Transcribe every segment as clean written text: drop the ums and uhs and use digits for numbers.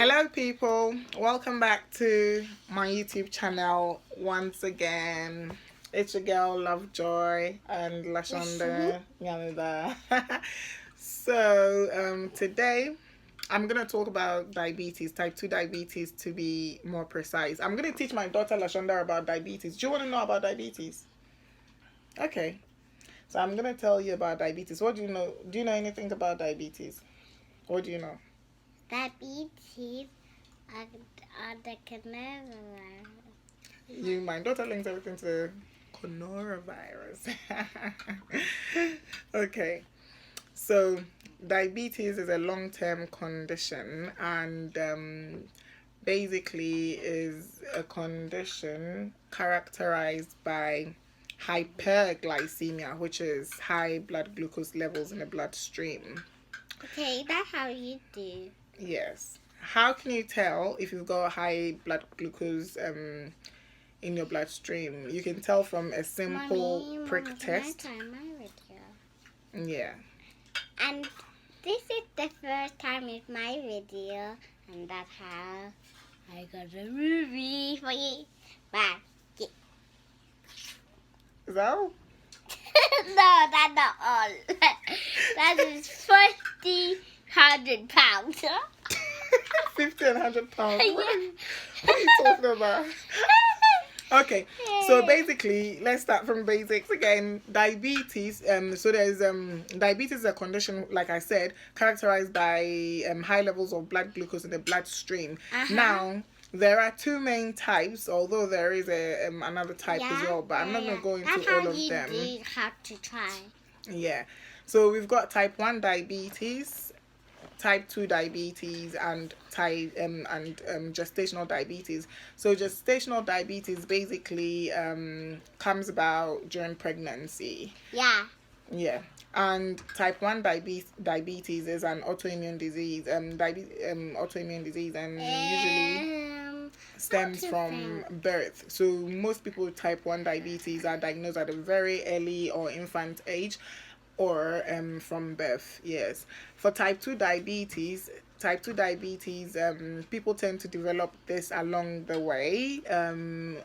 Hello, people. Welcome back to my YouTube channel once again. It's your girl Lovejoy and Lashonda. Today I'm gonna talk about diabetes, type 2 diabetes to be more precise. I'm gonna teach my daughter Lashonda about diabetes. Do you want to know about diabetes? Okay. So I'm gonna tell you about diabetes. What do you know? Do you know anything about diabetes? What do you know? Diabetes are the coronavirus. My daughter links everything to coronavirus. Okay, so diabetes is a long-term condition, and basically is a condition characterized by hyperglycemia, which is high blood glucose levels in the bloodstream. Okay, that's how you do. Yes. How can you tell if you've got high blood glucose in your bloodstream? You can tell from a simple prick test. Can I try my video? Yeah. And this is the first time with my video, and that's how I got a movie for you. Bye. Is that all? No, that's not all. That is 1,500 pounds. 50 and 100 pounds. Yeah. What are you talking about? Okay, so basically, let's start from basics again. Diabetes. So there's diabetes is a condition, like I said, characterized by high levels of blood glucose in the bloodstream. Now, there are two main types, although there is another type as well, but I'm not going to go into all of them. That's how to try. Yeah. So we've got type 1 diabetes, type 2 diabetes, and gestational diabetes. So gestational diabetes basically comes about during pregnancy. Yeah. Yeah. And type 1 diabetes is an autoimmune disease. Autoimmune disease, and usually stems from birth. So most people with type 1 diabetes are diagnosed at a very early or infant age, or from birth. Yes. For type 2 diabetes, people tend to develop this along the way,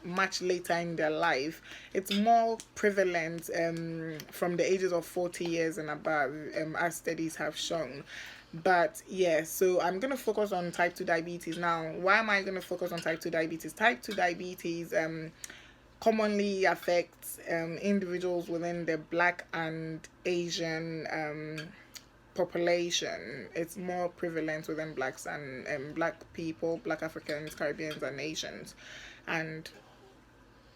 much later in their life. It's more prevalent from the ages of 40 years and above, as studies have shown. But yes, so I'm going to focus on type 2 diabetes now. Why am I going to focus on type 2 diabetes? Type 2 diabetes commonly affects individuals within the Black and Asian population. It's more prevalent within Blacks and Black people, Black Africans, Caribbeans, and Asians. And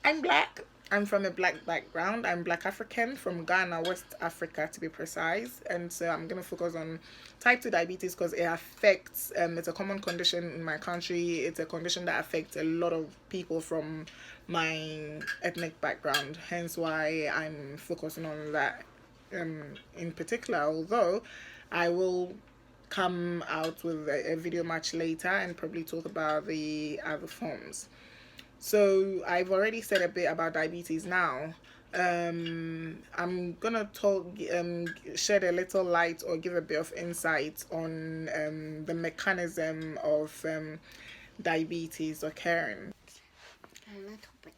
I'm Black. I'm from a Black background. I'm Black African from Ghana, West Africa to be precise. And so I'm going to focus on type 2 diabetes because it affects, it's a common condition in my country. It's a condition that affects a lot of people from my ethnic background. Hence why I'm focusing on that in particular. Although I will come out with a video much later and probably talk about the other forms. So I've already said a bit about diabetes now. I'm gonna shed a little light or give a bit of insight on the mechanism of diabetes occurring. A little bit.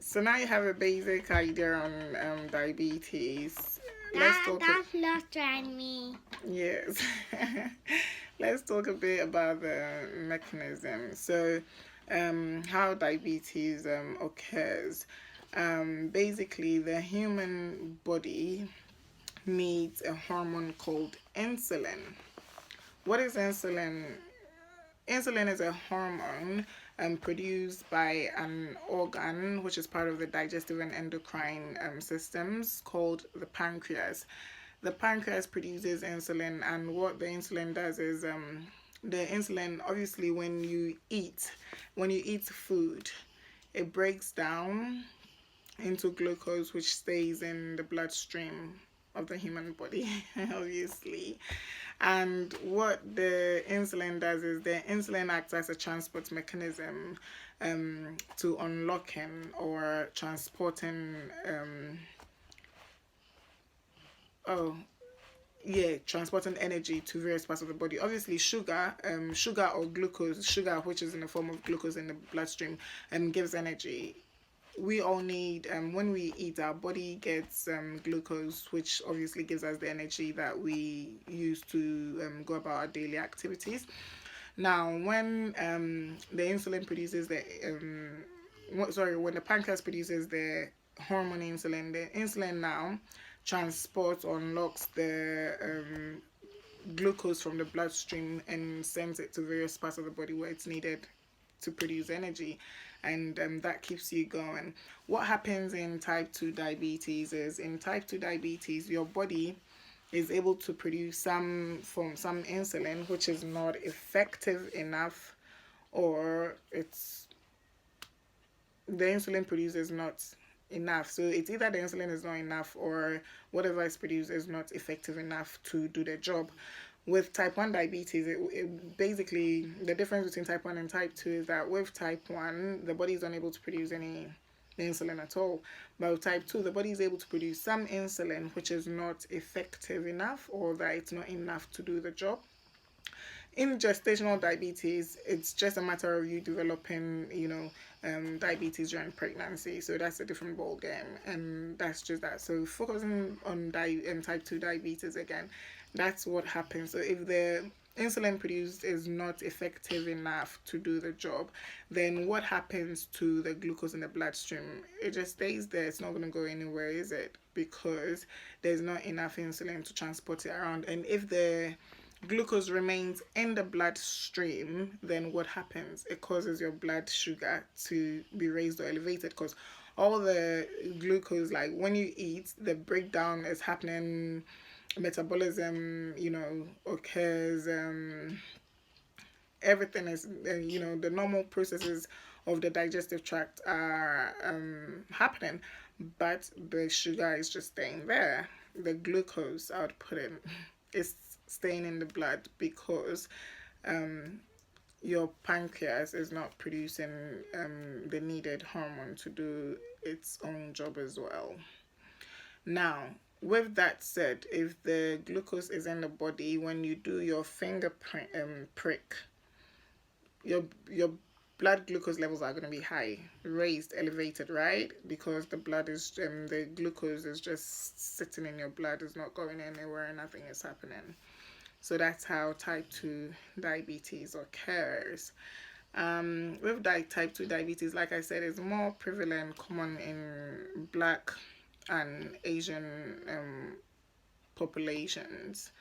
So now you have a basic idea on diabetes. That's not trying me. Yes. Let's talk a bit about the mechanism. So how diabetes occurs. Basically, the human body needs a hormone called insulin. What is insulin? Insulin is a hormone produced by an organ which is part of the digestive and endocrine systems called the pancreas. The pancreas produces insulin, and what the insulin does is the insulin, obviously, when you eat food, it breaks down into glucose, which stays in the bloodstream of the human body, obviously. And what the insulin does is the insulin acts as a transport mechanism to unlocking or transporting yeah, transporting energy to various parts of the body. Obviously sugar or glucose, sugar which is in the form of glucose in the bloodstream, gives energy. We all need, when we eat, our body gets glucose, which obviously gives us the energy that we use to go about our daily activities. Now when the insulin produces the when the pancreas produces the hormone insulin, the insulin now transports or unlocks the glucose from the bloodstream and sends it to various parts of the body where it's needed to produce energy, and that keeps you going. What happens in type 2 diabetes is, in type 2 diabetes your body is able to produce some insulin which is not effective enough, or it's the insulin produced is not enough. So it's either the insulin is not enough or whatever is produced is not effective enough to do the job. With type 1 diabetes, it basically, the difference between type 1 and type 2 is that with type 1 the body is unable to produce any insulin at all, but with type 2 the body is able to produce some insulin which is not effective enough, or that it's not enough to do the job. In gestational diabetes, it's just a matter of you developing, diabetes during pregnancy. So that's a different ball game, and that's just that. So focusing on type 2 diabetes again, that's what happens. So if the insulin produced is not effective enough to do the job, then what happens to the glucose in the bloodstream? It just stays there. It's not going to go anywhere, is it? Because there's not enough insulin to transport it around. And if the glucose remains in the bloodstream, then what happens? It causes your blood sugar to be raised or elevated, because all the glucose, like when you eat, the breakdown is happening, metabolism, occurs, everything is, the normal processes of the digestive tract are happening, but the sugar is just staying there. The glucose output is staying in the blood because your pancreas is not producing the needed hormone to do its own job as well. Now, with that said, if the glucose is in the body, when you do your finger prick, your blood glucose levels are going to be high, raised, elevated, right? Because the blood is the glucose is just sitting in your blood, is not going anywhere, nothing is happening. So that's how type 2 diabetes occurs. With type 2 diabetes, like I said, it's more prevalent, common in Black and Asian populations.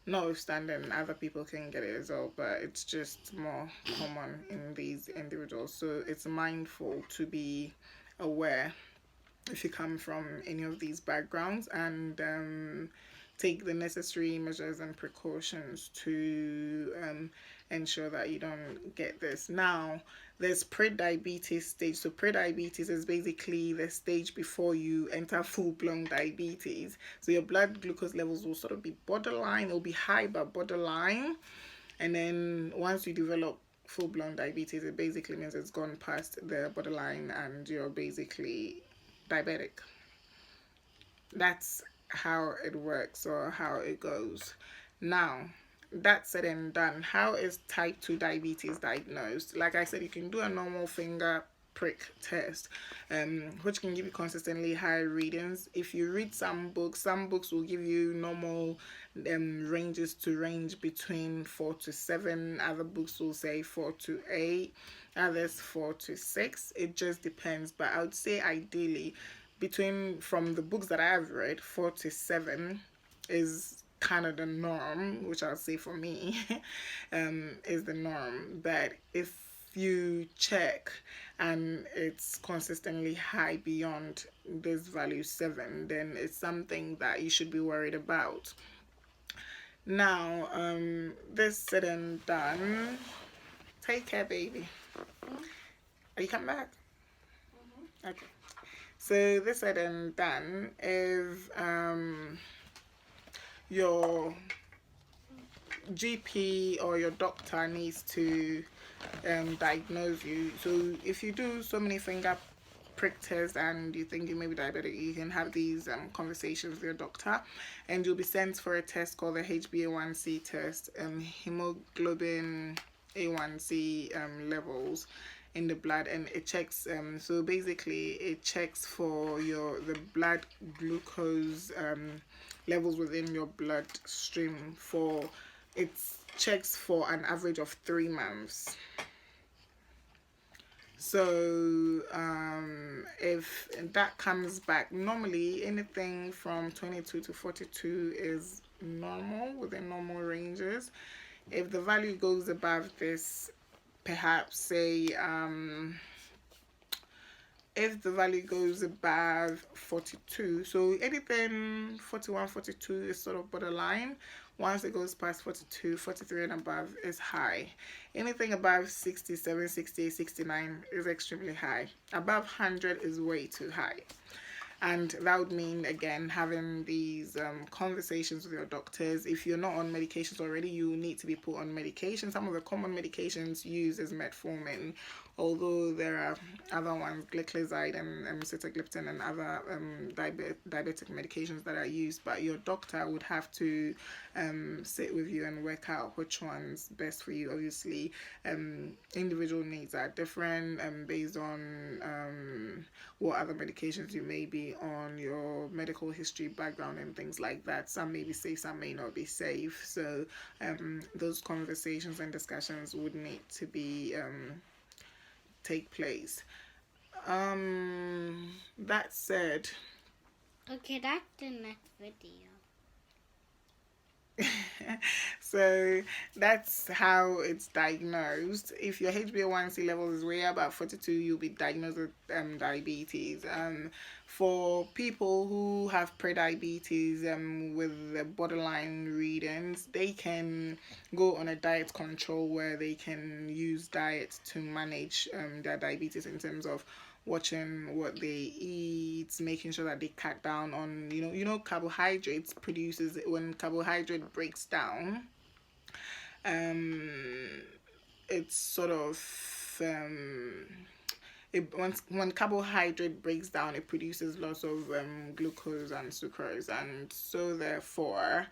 Notwithstanding, other people can get it as well, but it's just more common in these individuals. So it's mindful to be aware if you come from any of these backgrounds, and take the necessary measures and precautions to ensure that you don't get this. Now, there's pre-diabetes stage. So pre-diabetes is basically the stage before you enter full-blown diabetes. So your blood glucose levels will sort of be borderline. It'll be high but borderline. And then once you develop full-blown diabetes, it basically means it's gone past the borderline and you're basically diabetic. That's how it works, or how it goes. Now, that said and done, how is type 2 diabetes diagnosed? Like I said, you can do a normal finger prick test, which can give you consistently high readings. If you read some books will give you normal ranges to range between 4 to 7. Other books will say 4 to 8, others 4 to 6. It just depends, but I would say ideally from the books that I've read, 4 to 7 is kind of the norm, which I'll say for me is the norm. But if you check and it's consistently high beyond this value 7, then it's something that you should be worried about. Now, this said and done, take care, baby. Are you coming back? Okay. So this said and done, if your GP or your doctor needs to diagnose you, so if you do so many finger prick test and you think you may be diabetic, you can have these conversations with your doctor, and you'll be sent for a test called the HbA1c test, hemoglobin A1c levels in the blood, and it checks so basically it checks for the blood glucose levels within your bloodstream for it checks for an average of 3 months. So if that comes back, normally anything from 22 to 42 is normal, within normal ranges. If the value goes above this, perhaps say if the value goes above 42, so anything 41, 42 is sort of borderline. Once it goes past 42, 43 and above is high. Anything above 67, 68, 69 is extremely high. Above 100 is way too high. And that would mean, again, having these conversations with your doctors. If you're not on medications already, you need to be put on medication. Some of the common medications used is metformin, although there are other ones, gliclazide and sitagliptin and other diabetic medications that are used. But your doctor would have to sit with you and work out which one's best for you. Obviously, individual needs are different based on what other medications you may be on, your medical history, background, and things like that. Some may be safe, some may not be safe. So those conversations and discussions would need to be take place. That said, okay, that's the next video. so that's how it's diagnosed. If your HbA1c level is way above 42, you'll be diagnosed with diabetes. For people who have prediabetes with the borderline readings, they can go on a diet control where they can use diet to manage their diabetes in terms of watching what they eat, making sure that they cut down on carbohydrates produces, when carbohydrate breaks down, it's sort of when carbohydrate breaks down, it produces lots of glucose and sucrose, and so therefore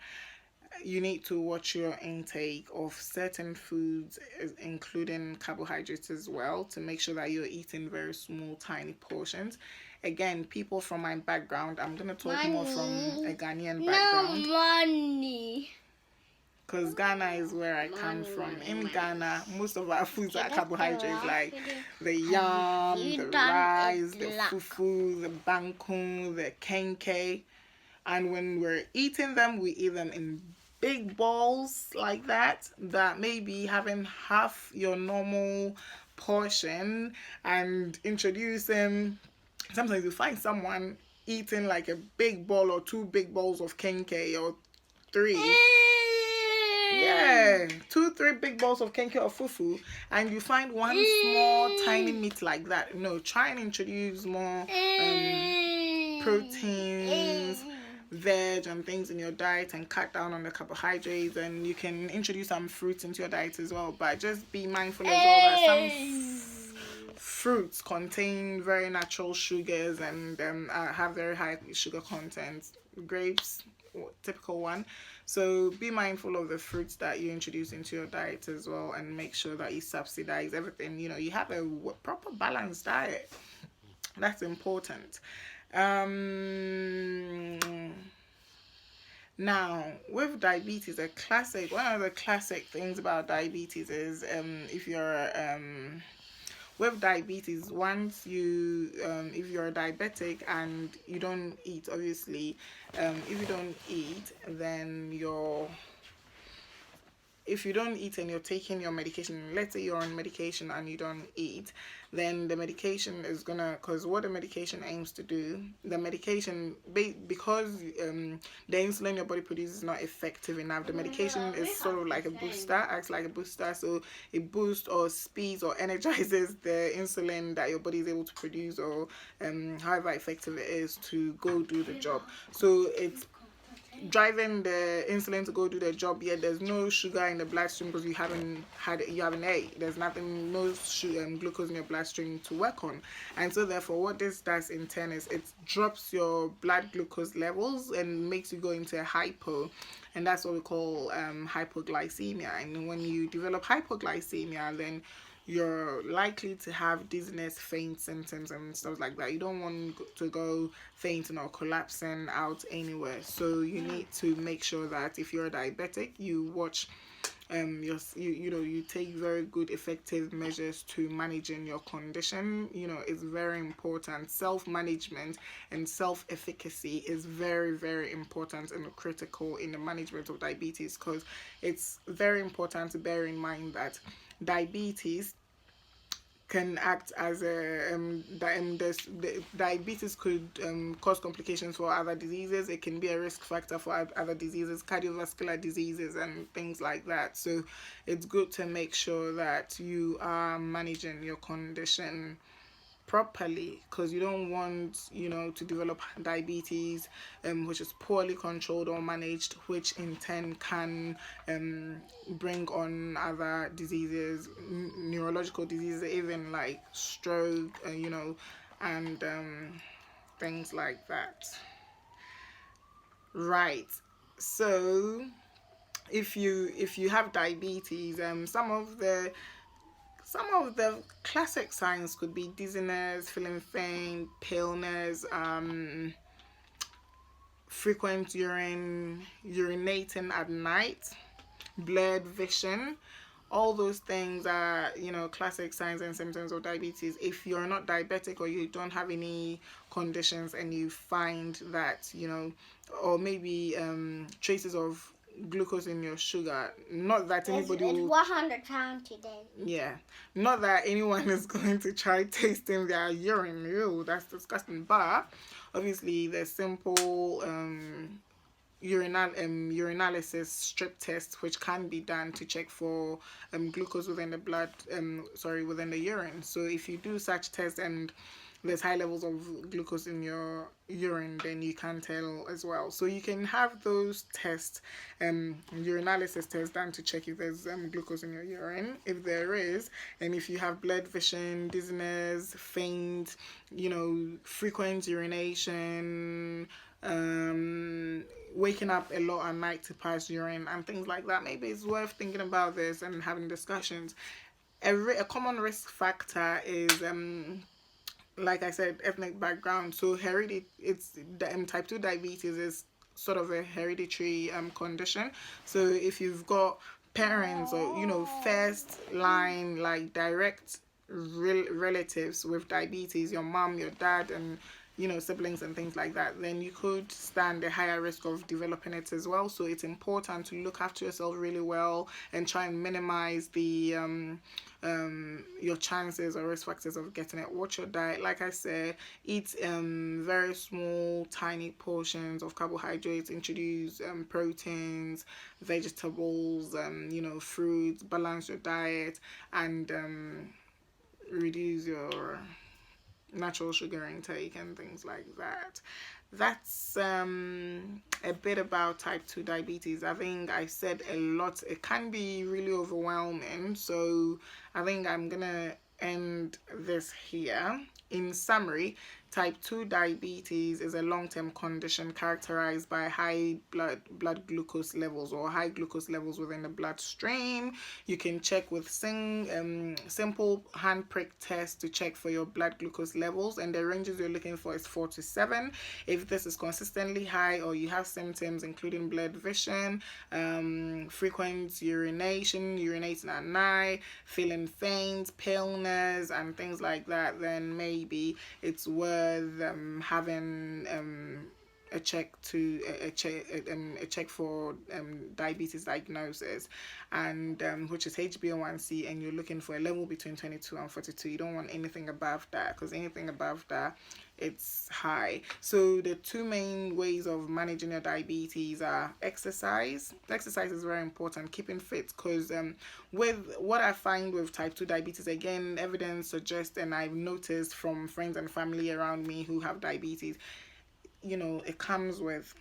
you need to watch your intake of certain foods, including carbohydrates as well, to make sure that you're eating very small, tiny portions. Again, people from my background, I'm going to talk more from a Ghanaian background. No money. Because Ghana is where I come from. In Ghana, most of our foods are carbohydrates, like the yam, the rice, the fufu, the bangkung, the kenke. And when we're eating them, we eat them in big balls like that may be having half your normal portion, and introducing, sometimes you find someone eating like a big ball or 2 big balls of kenke, or 3. Yeah, 2-3 big balls of kenke or fufu, and you find one small tiny meat like that. No, try and introduce more proteins, veg and things in your diet, and cut down on the carbohydrates. And you can introduce some fruits into your diet as well, but just be mindful as well that some fruits contain very natural sugars and have very high sugar content. Grapes, typical one. So be mindful of the fruits that you introduce into your diet as well, and make sure that you subsidize everything. You have a proper balanced diet. That's important. Now, with diabetes, one of the classic things about diabetes is if you're with diabetes, once you if you're diabetic and you don't eat, obviously, if you don't eat, then if you don't eat and you're taking your medication, let's say you're on medication and you don't eat, then the medication is gonna, because what the medication aims to do, the medication, because the insulin your body produces is not effective enough, the medication is sort of like a booster, acts like a booster, so it boosts or speeds or energizes the insulin that your body is able to produce, or however effective it is to go do the job. So driving the insulin to go do the job, yet there's no sugar in the bloodstream because you haven't ate. There's nothing, no sugar, glucose in your bloodstream to work on. And so therefore what this does in turn is it drops your blood glucose levels and makes you go into a hypo, and that's what we call hypoglycemia. And when you develop hypoglycemia, then you're likely to have dizziness, faint symptoms, and stuff like that. You don't want to go fainting or collapsing out anywhere. So you need to make sure that if you're a diabetic, you watch you take very good effective measures to managing your condition. It's very important. Self-management and self-efficacy is very, very important and critical in the management of diabetes, because it's very important to bear in mind that diabetes can act as a diabetes could cause complications for other diseases. It can be a risk factor for other diseases, cardiovascular diseases, and things like that. So it's good to make sure that you are managing your condition properly, because you don't want to develop diabetes which is poorly controlled or managed, which in turn can bring on other diseases, neurological diseases, even like stroke, and things like that. Right. So if you have diabetes, some of the classic signs could be dizziness, feeling faint, paleness, frequent urinating at night, blurred vision. All those things are, classic signs and symptoms of diabetes. If you're not diabetic or you don't have any conditions and you find that, or maybe traces of glucose in your sugar, not that anybody It's will 100 pounds today. Yeah, not that anyone is going to try tasting their urine. Ew, that's disgusting. But obviously, the simple urinalysis strip test, which can be done to check for glucose within the blood, within the urine. So if you do such test and there's high levels of glucose in your urine, then you can tell as well. So you can have those tests, urinalysis tests done to check if there's glucose in your urine. If there is, and if you have blurred vision, dizziness, faint, frequent urination, waking up a lot at night to pass urine and things like that, maybe it's worth thinking about this and having discussions. A common risk factor is like I said, ethnic background. So type 2 diabetes is sort of a hereditary condition. So if you've got parents or first line, like direct relatives with diabetes, your mom, your dad, and siblings and things like that, then you could stand a higher risk of developing it as well. So it's important to look after yourself really well and try and minimize the your chances or risk factors of getting it. Watch your diet. Like I said, eat very small, tiny portions of carbohydrates. Introduce proteins, vegetables, fruits. Balance your diet, and reduce your natural sugar intake and things like that. That's a bit about type 2 diabetes. I think I said a lot. It can be really overwhelming, so I think I'm gonna end this here. In summary, type 2 diabetes is a long-term condition characterized by high blood glucose levels, or high glucose levels within the bloodstream. You can check with simple hand prick test to check for your blood glucose levels, and the ranges you're looking for is 4 to 7. If this is consistently high, or you have symptoms including blurred vision, frequent urinating at night, feeling faint, paleness, and things like that, then maybe it's worth having a check for diabetes diagnosis, and which is HbA1c, and you're looking for a level between 22 and 42. You don't want anything above that, because anything above that, it's high. So the two main ways of managing your diabetes are exercise. Exercise is very important, keeping fit, because with what I find with type 2 diabetes, again, evidence suggests, and I've noticed from friends and family around me who have diabetes, it comes with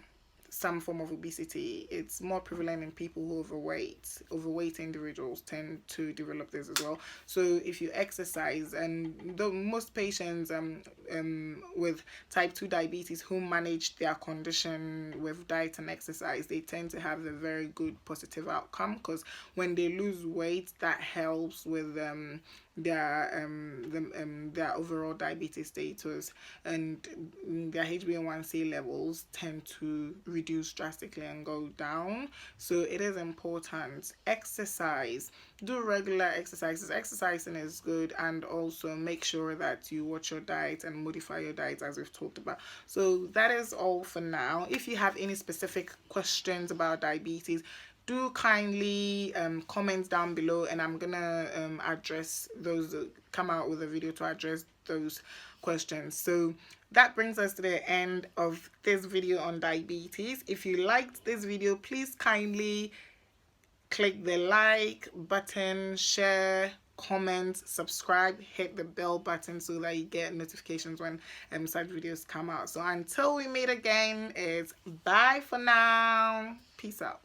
some form of obesity. It's more prevalent in people who overweight individuals tend to develop this as well. So if you exercise, and most patients with type 2 diabetes who manage their condition with diet and exercise, they tend to have a very good positive outcome, because when they lose weight, that helps with their overall diabetes status, and their HbA1c levels tend to reduce drastically and go down. So it is important. Exercise. Do regular exercises. Exercising is good, and also make sure that you watch your diet and modify your diet, as we've talked about. So that is all for now. If you have any specific questions about diabetes, do kindly comment down below, and I'm gonna address those, come out with a video to address those questions. So that brings us to the end of this video on diabetes. If you liked this video, please kindly click the like button, share, comment, subscribe, hit the bell button so that you get notifications when such videos come out. So until we meet again, it's bye for now. Peace out.